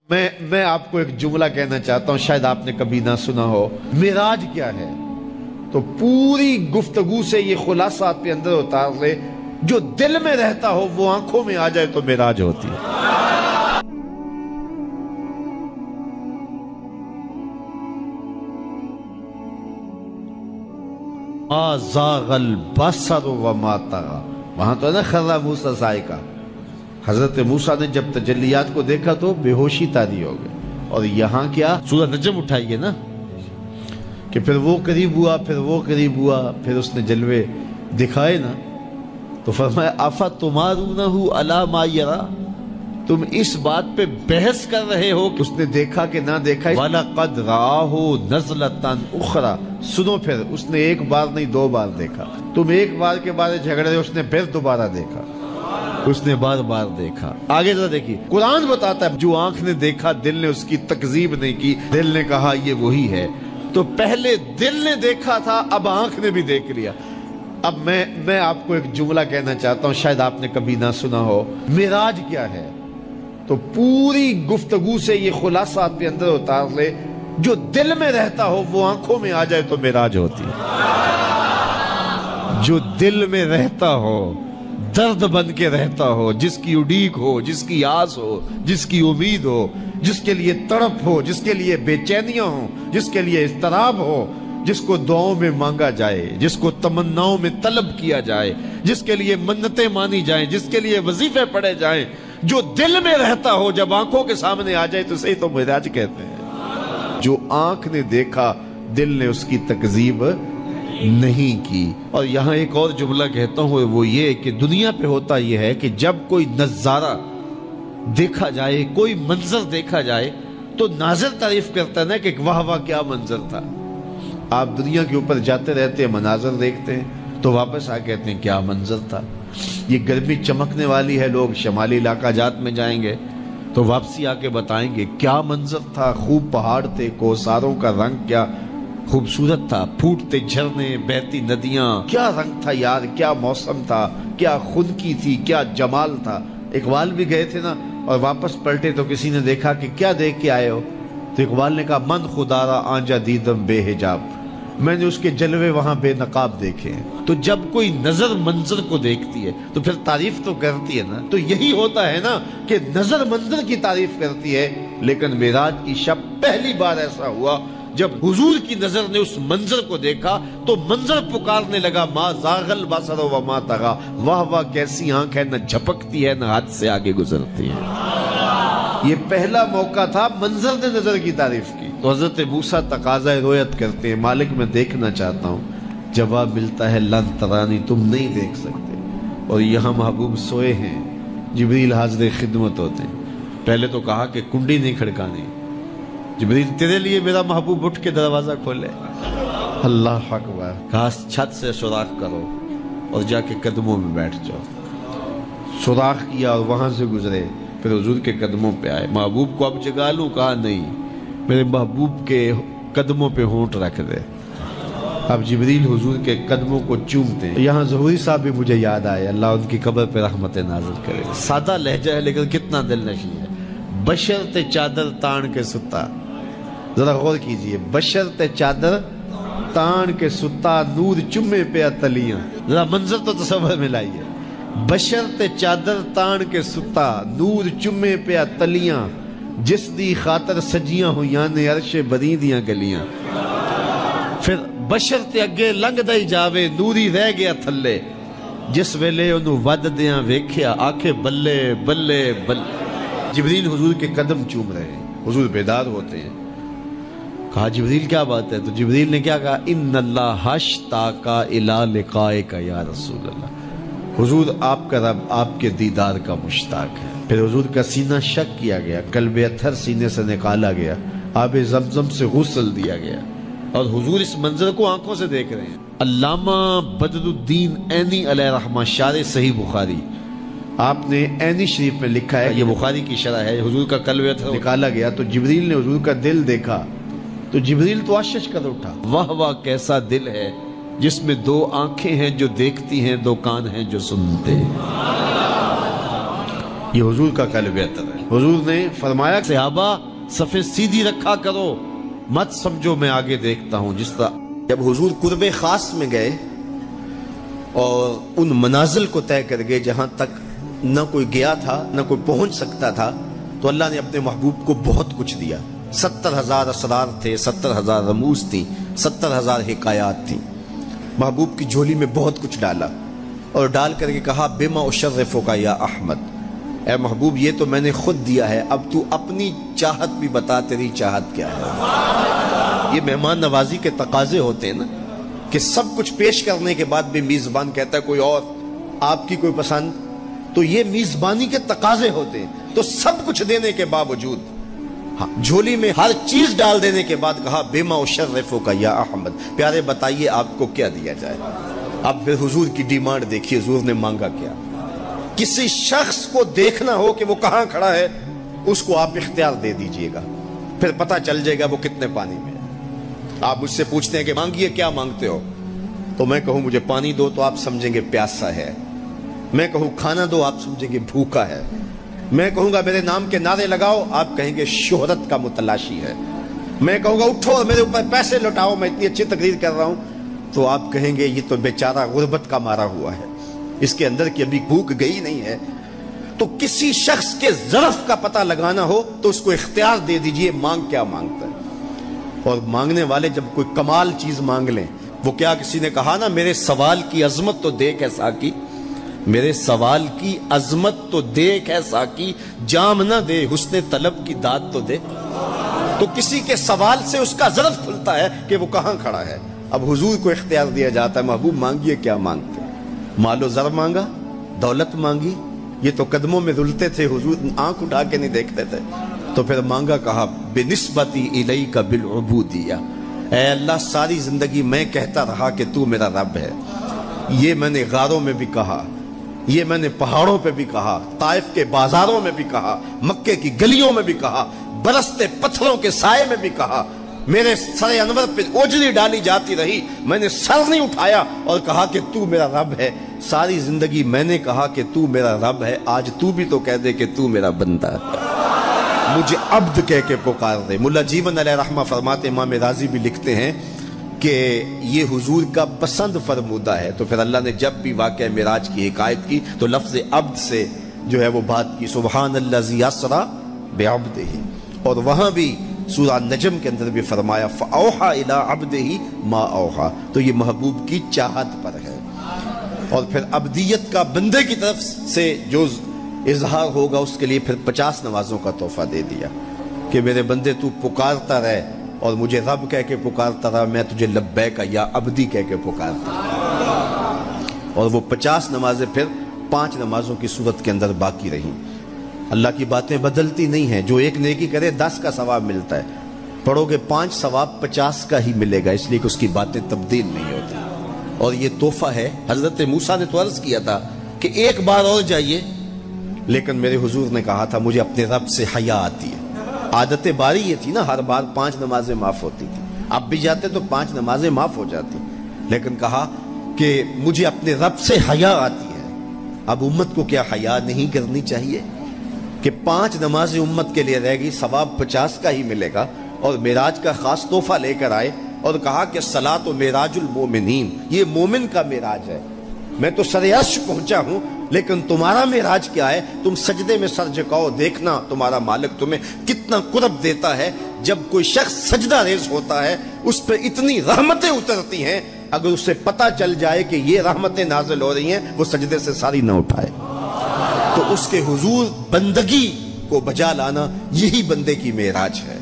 میں آپ کو ایک جملہ کہنا چاہتا ہوں، شاید آپ نے کبھی نہ سنا ہو۔ معراج کیا ہے؟ تو پوری گفتگو سے یہ خلاصہ آپ کے اندر اتار لے، جو دل میں رہتا ہو وہ آنکھوں میں آ جائے تو معراج ہوتی ہے۔ ما زاغ البصر وما طغى، وہاں تو ہے نا خر موسیٰ صاعقہ۔ حضرت موسیٰ نے جب تجلیات کو دیکھا تو بے ہوشی طاری ہو گئے، اور یہاں کیا سورہ نجم اٹھائیے نا کہ پھر وہ قریب ہوا، پھر وہ قریب ہوا، پھر اس نے جلوے دکھائے نا، تو فرمایا افتمارونہ علی ما یری، تم اس بات پہ بحث کر رہے ہو کہ اس نے دیکھا کہ نہ دیکھا۔ وَلَقَدْ رَآهُ نَزْلَةً أُخْرَى، سنو پھر اس نے ایک بار نہیں دو بار دیکھا۔ تم ایک بار کے بارے جھگڑ رہے، اس نے پھر دوبارہ دیکھا، اس نے بار بار دیکھا۔ آگے ذرا دیکھیے، قرآن بتاتا ہے جو آنکھ نے دیکھا دل نے اس کی تکذیب نہیں کی، دل نے کہا یہ وہی ہے۔ تو پہلے دل نے دیکھا تھا، اب آنکھ نے بھی دیکھ لیا۔ اب میں آپ کو ایک جملہ کہنا چاہتا ہوں، شاید آپ نے کبھی نہ سنا ہو۔ معراج کیا ہے؟ تو پوری گفتگو سے یہ خلاصہ آپ کے اندر اتار لے، جو دل میں رہتا ہو وہ آنکھوں میں آ جائے تو معراج ہوتی ہے۔ جو دل میں رہتا ہو، درد بن کے رہتا ہو، جس کی اڈیک ہو، جس کی آس ہو، جس کی امید ہو، جس کے لیے تڑپ ہو، جس کے لیے بے چینیاں ہوں، جس کے لیے اضطراب ہو، جس کو دعاؤں میں مانگا جائے، جس کو تمناؤں میں طلب کیا جائے، جس کے لیے منتیں مانی جائیں، جس کے لیے وظیفے پڑھے جائیں، جو دل میں رہتا ہو جب آنکھوں کے سامنے آ جائے تو صحیح تو معراج کہتے ہیں۔ جو آنکھ نے دیکھا دل نے اس کی تکذیب نہیں کی۔ اور یہاں ایک اور جملہ کہتا ہوں، وہ یہ کہ دنیا پہ ہوتا یہ ہے کہ جب کوئی نظارہ دیکھا جائے، کوئی منظر دیکھا جائے تو ناظر تعریف کرتا ہے نا کہ واہ واہ کیا منظر تھا۔ آپ دنیا کے اوپر جاتے رہتے ہیں، مناظر دیکھتے ہیں تو واپس آ کہتے ہیں کیا منظر تھا۔ یہ گرمی چمکنے والی ہے، لوگ شمالی علاقہ جات میں جائیں گے تو واپسی آ کے بتائیں گے کیا منظر تھا، خوب پہاڑ تھے، کوساروں کا رنگ کیا خوبصورت تھا، پھوٹتے جھرنے، بہتی ندیاں، کیا رنگ تھا یار، کیا موسم تھا، کیا خنکی تھی، کیا جمال تھا۔ اقبال بھی گئے تھے نا، اور واپس پلٹے تو کسی نے دیکھا کہ کیا دیکھ کے آئے ہو، تو اقبال نے کہا من خدارا آنجا دیدم بے حجاب، میں نے اس کے جلوے وہاں بے نقاب دیکھے ہیں۔ تو جب کوئی نظر منظر کو دیکھتی ہے تو پھر تعریف تو کرتی ہے نا۔ تو یہی ہوتا ہے نا کہ نظر منظر کی تعریف کرتی ہے، لیکن معراج کی شب پہلی بار ایسا ہوا جب حضور کی نظر نے اس منظر کو دیکھا تو منظر پکارنے لگا ما زاغ البصر وما طغى، واہ واہ کیسی آنکھ ہے، نہ جھپکتی ہے نہ حد سے آگے گزرتی ہے۔ یہ پہلا موقع تھا منظر نے نظر کی تعریف کی۔ تو حضرت موسیٰ تقاضۂ رؤیت کرتے ہیں، مالک میں دیکھنا چاہتا ہوں۔ جواب ملتا ہے لن ترانی، تم نہیں دیکھ سکتے۔ اور یہاں محبوب سوئے ہیں، جبریل حاضر خدمت ہوتے ہیں۔ پہلے تو کہا کہ کنڈی نہیں کھڑکانی، جبریل تیرے لیے میرا محبوب اٹھ کے دروازہ کھولے۔ اللہ اکبر، کہا چھت سے سوراخ کرو اور جا کے قدموں میں بیٹھ جاؤ۔ سوراخ کیا اور وہاں سے گزرے، پھر حضور کے قدموں پہ آئے۔ محبوب کو اب جگا لوں، کہا نہیں، میرے محبوب کے قدموں پہ ہونٹ رکھ دے۔ اب جبریل حضور کے قدموں کو چومتے ہیں۔ یہاں ظہوری صاحب بھی مجھے یاد آئے، اللہ ان کی قبر پہ رحمت نازل کرے۔ سادہ لہجہ ہے لیکن کتنا دل نشین ہے۔ بشرط چادر تان کے ستا، ذرا غور کیجئے، بشرط چادر تان کے ستا، نور چمے پہ اتلیاں، ذرا منظر تو تصور میں لائیے۔ بشرط چادر تان کے ستا، نور چمے پہ اتلیاں، جس دی خاطر سجیاں ہویاں نے عرش بری دیاں گلیاں۔ پھر بشرط اگے لنگ دائی جاوے، نوری رہ گیا تھلے، جس ویلے انہوں ود دیاں ویکھیا، آکھے بلے بلے بلے۔ جبریل حضور کے قدم چوم رہے ہیں، حضور بیدار ہوتے ہیں۔ کہا جبریل کیا بات ہے؟ تو جبریل نے کیا کہا؟ ان اللہ اشتاق الی لقائک یا رسول اللہ، حضور آپ کا رب آپ کے دیدار کا مشتاق ہے۔ پھر حضور کا سینہ شق کیا گیا، قلب اطہر سینے سے نکالا گیا، آب زمزم سے غسل دیا گیا، اور حضور اس منظر کو آنکھوں سے دیکھ رہے ہیں۔ علامہ بدر الدین عینی علیہ رحمہ شارح صحیح بخاری، آپ نے عینی شریف میں لکھا ہے، یہ بخاری کی شرح ہے، حضور کا قلب اطہر نکالا گیا تو جبریل نے حضور کا دل دیکھا تو جبریل تو آشش کر اٹھا، واہ واہ کیسا دل ہے جس میں دو آنکھیں ہیں جو دیکھتی ہیں، دو کان ہیں جو سنتے ہیں۔ یہ حضور کا قلب اطہر ہے۔ حضور نے فرمایا صحابہ صفیں سیدھی رکھا کرو، مت سمجھو میں آگے دیکھتا ہوں. جس طرح جب حضور قرب خاص میں گئے اور ان منازل کو طے کر گئے جہاں تک نہ کوئی گیا تھا نہ کوئی پہنچ سکتا تھا، تو اللہ نے اپنے محبوب کو بہت کچھ دیا. 70,000 اسرار تھے، 70,000 رموز تھیں، 70,000 حکایات تھیں. محبوب کی جھولی میں بہت کچھ ڈالا اور ڈال کر کے کہا بما اشرفک یا احمد، اے محبوب یہ تو میں نے خود دیا ہے، اب تو اپنی چاہت بھی بتا، تیری چاہت کیا ہے. یہ مہمان نوازی کے تقاضے ہوتے ہیں نا، کہ سب کچھ پیش کرنے کے بعد بھی میزبان کہتا ہے کوئی اور، آپ کی کوئی پسند. تو یہ میزبانی کے تقاضے ہوتے ہیں. تو سب کچھ دینے کے باوجود جھولی میں ہر چیز ڈال دینے کے بعد کہا بما اشرفک یا احمد، پیارے بتائیے آپ کو کیا دیا جائے. اب پھر حضور کی ڈیمانڈ دیکھیے، حضور نے مانگا کیا. کسی شخص کو دیکھنا ہو کہ وہ کہاں کھڑا ہے، اس کو آپ اختیار دے دیجئے گا، پھر پتہ چل جائے گا وہ کتنے پانی میں ہے. آپ مجھ سے پوچھتے ہیں کہ مانگیے، کیا مانگتے ہو؟ تو میں کہوں مجھے پانی دو تو آپ سمجھیں گے پیاسا ہے. میں کہوں کھانا دو، آپ سمجھیں گے بھوکا ہے. میں کہوں گا میرے نام کے نعرے لگاؤ، آپ کہیں گے شہرت کا متلاشی ہے. میں کہوں گا اٹھو اور میرے اوپر پیسے لوٹاؤ، میں اتنی اچھی تقریر کر رہا ہوں، تو آپ کہیں گے یہ تو بیچارہ غربت کا مارا ہوا ہے، اس کے اندر کی ابھی بھوک گئی نہیں ہے. تو کسی شخص کے ظرف کا پتہ لگانا ہو تو اس کو اختیار دے دیجئے مانگ کیا مانگتا ہے. اور مانگنے والے جب کوئی کمال چیز مانگ لیں، وہ کیا کسی نے کہا نا میرے سوال کی عظمت تو دیکھ ہے ساقی، میرے سوال کی عظمت تو دیکھ ہے ساقی، جام نہ دے حسن طلب کی داد تو دے. تو کسی کے سوال سے اس کا ظرف کھلتا ہے کہ وہ کہاں کھڑا ہے. اب حضور کو اختیار دیا جاتا ہے محبوب مانگیے کیا مانگتے. مال و زر مانگا، دولت مانگی، یہ تو قدموں میں رلتے تھے، حضور آنکھ اٹھا کے نہیں دیکھتے تھے. تو پھر مانگا کہا بنسبتی الیک بالعبودیہ، اے اللہ ساری زندگی میں کہتا رہا کہ تو میرا رب ہے. یہ میں نے غاروں میں بھی کہا، یہ میں نے پہاڑوں پہ بھی کہا، طائف کے بازاروں میں بھی کہا، مکے کی گلیوں میں بھی کہا، برستے پتھروں کے سائے میں بھی کہا. میرے سر انور پہ اوجلی ڈالی جاتی رہی، میں نے سر نہیں اٹھایا اور کہا کہ تو میرا رب ہے. ساری زندگی میں نے کہا کہ تو میرا رب ہے، آج تو بھی تو کہہ دے کہ تو میرا بندہ ہے، مجھے عبد کہہ کے پکار دے. ملا جیون علیہ رحمہ فرماتے، امام راضی بھی لکھتے ہیں کہ یہ حضور کا پسند فرمودہ ہے. تو پھر اللہ نے جب بھی واقعہ معراج کی حکایت کی تو لفظ عبد سے جو ہے وہ بات کی، سبحان الذی اسری بعبدہ. اور وہاں بھی سورہ نجم کے اندر بھی فرمایا فاوحی الی عبدہ ما اوحی. تو یہ محبوب کی چاہت پر ہے. اور پھر عبدیت کا بندے کی طرف سے جو اظہار ہوگا اس کے لیے پھر 50 نمازوں کا تحفہ دے دیا کہ میرے بندے تو پکارتا رہے اور مجھے رب کہہ کے پکارتا رہا، میں تجھے لبیک یا عبدی کہہ کے پکارتا رہا. اور وہ 50 نمازیں پھر 5 نمازوں کی صورت کے اندر باقی رہیں. اللہ کی باتیں بدلتی نہیں ہیں، جو ایک نیکی کرے 10 کا ثواب ملتا ہے، پڑھو گے 5 ثواب 50 کا ہی ملے گا، اس لیے کہ اس کی باتیں تبدیل نہیں ہوتی. اور یہ تحفہ ہے. حضرت موسیٰ نے تو عرض کیا تھا کہ ایک بار اور جائیے، لیکن میرے حضور نے کہا تھا مجھے اپنے رب سے حیا آتی ہے. عادت باری یہ تھی نا، ہر بار 5 نمازیں معاف ہوتی تھی، اب بھی جاتے تو 5 نمازیں معاف ہو جاتی، لیکن کہا کہ مجھے اپنے رب سے حیا آتی ہے. اب امت کو کیا حیا نہیں کرنی چاہیے کہ 5 نمازیں امت کے لیے رہ گی، ثواب 50 کا ہی ملے گا. اور معراج کا خاص تحفہ لے کر آئے اور کہا کہ صلاۃ و معراج المومنین، یہ مومن کا معراج ہے. میں تو سر عرش پہنچا ہوں، لیکن تمہارا معراج کیا ہے؟ تم سجدے میں سر جھکاؤ، دیکھنا تمہارا مالک تمہیں کتنا قرب دیتا ہے. جب کوئی شخص سجدہ ریز ہوتا ہے اس پہ اتنی رحمتیں اترتی ہیں، اگر اسے پتہ چل جائے کہ یہ رحمتیں نازل ہو رہی ہیں وہ سجدے سے ساری نہ اٹھائے. تو اس کے حضور بندگی کو بجا لانا یہی بندے کی معراج ہے.